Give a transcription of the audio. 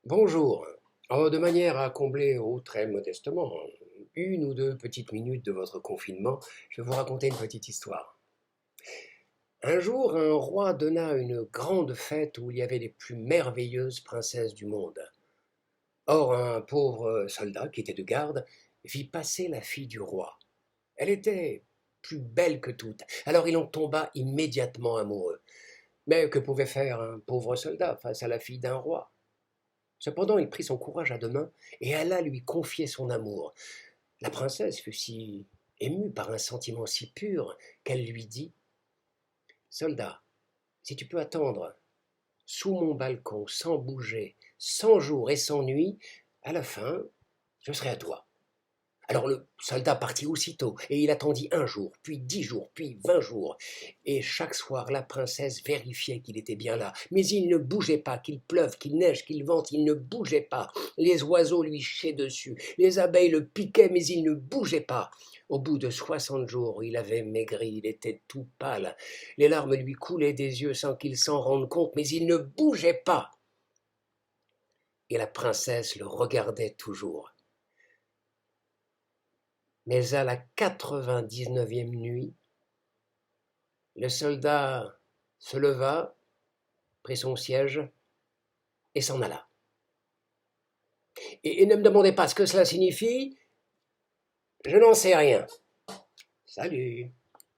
Bonjour. De manière à combler très modestement une ou deux petites minutes de votre confinement, je vais vous raconter une petite histoire. Un jour, un roi donna une grande fête où il y avait les plus merveilleuses princesses du monde. Or, un pauvre soldat qui était de garde vit passer la fille du roi. Elle était plus belle que toutes, alors il en tomba immédiatement amoureux. Mais que pouvait faire un pauvre soldat face à la fille d'un roi? Cependant, il prit son courage à deux mains et alla lui confier son amour. La princesse fut si émue par un sentiment si pur qu'elle lui dit: Soldat, si tu peux attendre sous mon balcon sans bouger, sans jour et sans nuit, à la fin, je serai à toi. Alors le soldat partit aussitôt, et il attendit un jour, puis 10 jours, puis 20 jours. Et chaque soir, la princesse vérifiait qu'il était bien là. Mais il ne bougeait pas, qu'il pleuve, qu'il neige, qu'il vente, il ne bougeait pas. Les oiseaux lui chiaient dessus, les abeilles le piquaient, mais il ne bougeait pas. Au bout de 60 jours, il avait maigri, il était tout pâle. Les larmes lui coulaient des yeux sans qu'il s'en rende compte, mais il ne bougeait pas. Et la princesse le regardait toujours. Mais à la 99e nuit, le soldat se leva, prit son siège et s'en alla. Et ne me demandez pas ce que cela signifie, je n'en sais rien. Salut.